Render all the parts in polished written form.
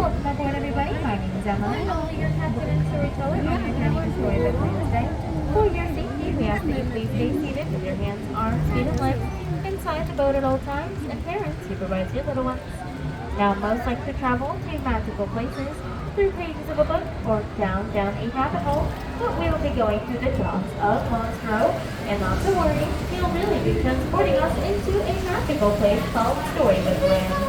Welcome aboard, everybody. My name is Emily. I'll be your captain and storyteller on your journey to Story Book Wednesday. For your safety, we ask that you please stay seated with your hands, arms, feet, and legs inside the boat at all times, and parents supervise your little ones. Now, most like to travel to magical places through pages of a book or down a rabbit hole, but we will be going through the jaws of Monstro, and not to worry, he'll really be transporting us into a magical place called Storybook Land.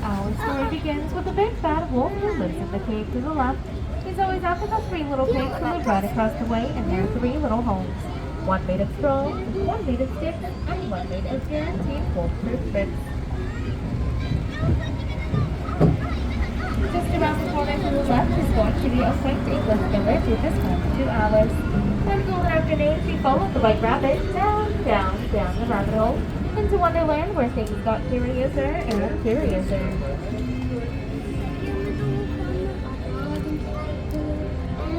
Our story begins with a big bad wolf who lives in the cave to the left. He's always after the three little pigs who live right across the way in their three little homes. One made of straw, one made of sticks, and one made of guaranteed wolf-proof bricks. Just around the corner to the left is going to be a quaint English village with just 1 to 2 hours. One golden afternoon, she followed the white rabbit down the rabbit hole into Wonderland where things got curiouser and curiouser.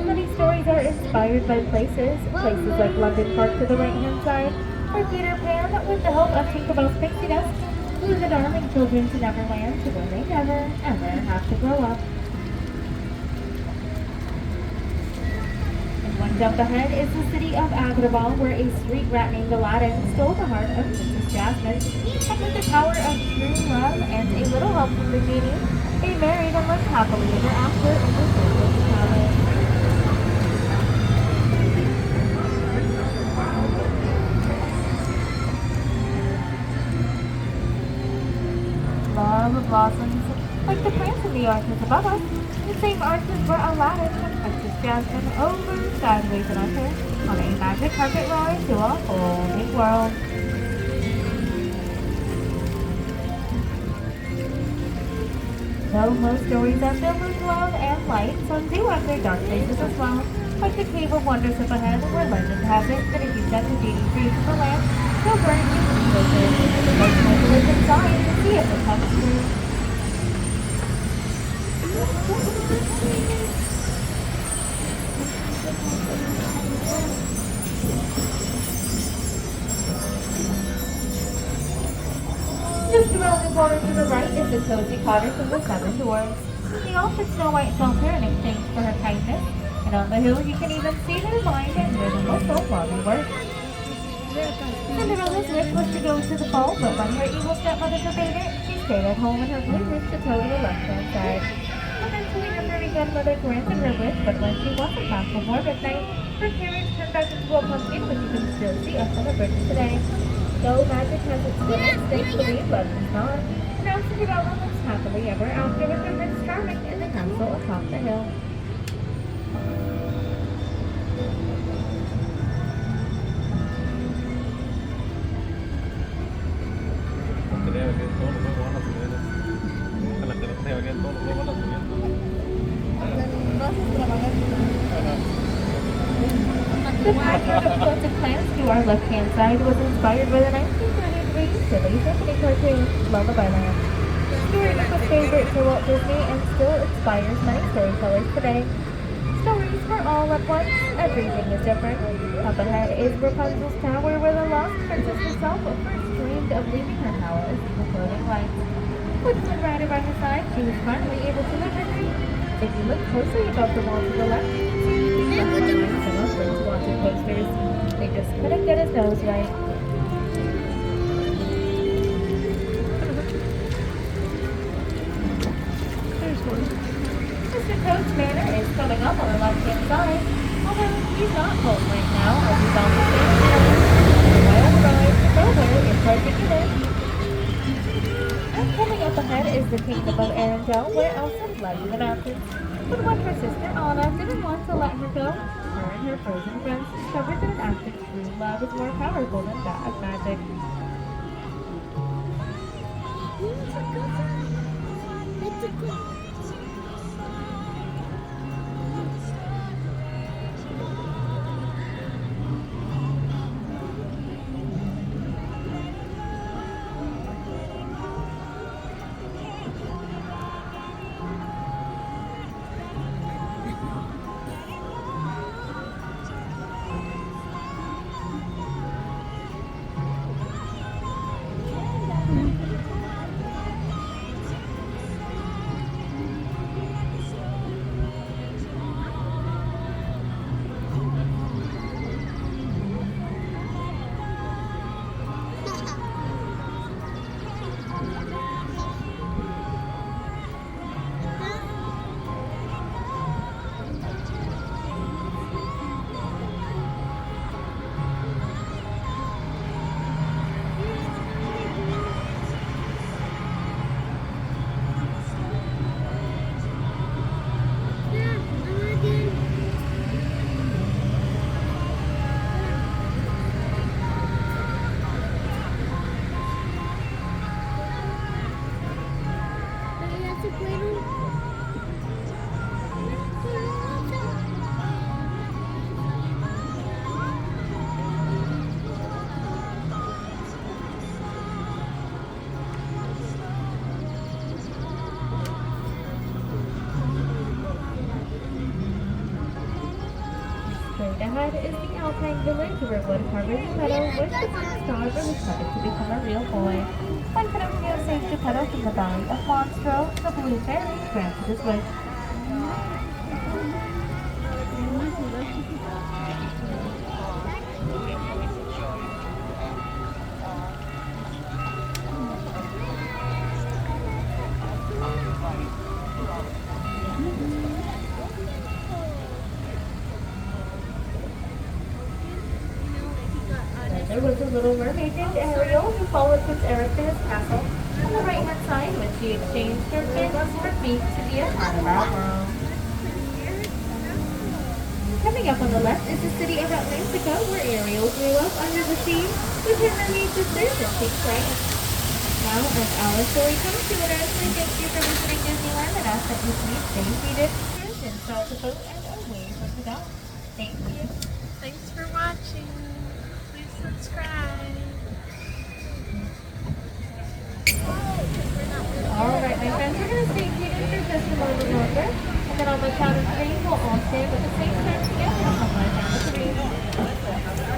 Many stories are inspired by places like London Park to the right-hand side, or Peter Pan with the help of Tinkerbell's pixie dust, who the darling children to Neverland to where they never, ever have to grow up. One jump ahead is the city of Agrabah, where a street rat named Aladdin stole the heart of Princess Jasmine, and with the power of true love and a little help from the genie, they married and lived happily ever after in the Princess Palace. Love blossoms like the plants in the arches above us, the same arches where Aladdin and Princess Jasmine over, sideways, and under on a magic carpet ride to a whole new world. Though most stories are filled with love and light, some do have their dark places as well, like the Cave of Wonders up ahead, where legend has it that if you set the genie free from the lamp, he'll burn you to the cave. Most people live inside to see if it comes true. Just around the corner to the right is the cozy cottage of the Seven Dwarfs. They offered Snow White shelter in exchange for her kindness, and on the hill you can even see their mind and hear them whistle while they work. Cinderella's wish was to go to the ball, but when her evil stepmother forbade it, she stayed at home in her blue wish to toe to the left-hand side. Eventually, her fairy godmother granted her wish, but when she wasn't back before midnight, her carriage turned back into a pumpkin, which you can still see up on the bridge today. Though magic has its limits, thankfully love does not. Now Cinderella lives happily ever after with her Prince Charming in the castle atop the hill. The pattern of quilted plants to our left-hand side was inspired by the 1933 silly symphony cartoon, Lullaby Land. Storybook was favorite to Walt Disney and still inspires many storytellers today. Stories for all at once, everything is different. Up ahead is Rapunzel's tower, where the lost princess herself first dreamed of leaving her palace in the floating lights. With Flynn Rider by her side, she was finally able to live her dream. If you look closely above the wall to the left, you can see he's left behind some of Flynn's wanted posters. They just couldn't get his nose right. There's one. Mr. Toad's Manor is coming up on the left-hand side, although he's not home right now as he's on the same island. The wild ride to nowhere in particular. And coming up ahead is the Kingdom of Arendelle, where Elsa fled to the mountains. But when her sister Anna didn't want to let her go, her and her frozen friends discovered that an act of true love is more powerful than that of magic. is the Alpine Village, where woodcarver Geppetto wished upon a star for his puppet to become a real boy. When Pinocchio saved Geppetto from the belly of Monstro, the blue fairy granted his wish. There was a little mermaid named Ariel who followed Prince Eric to his castle. On the right-hand side, when she exchanged her fins for feet to be a part of our world. Coming up on the left is the city of Atlantica, where Ariel grew up under the sea with her mermaid sisters and Tik Tok. Now, as our story comes to an end, we thank you for visiting Disneyland and ask that you please stay seated, install the boat, and away from the dock. Thank you. Thanks for watching. Please subscribe. Alright, my friends, we're going to stay seated for just a moment longer, and then on the count of three, we'll all stand at the same time together. On my count of three.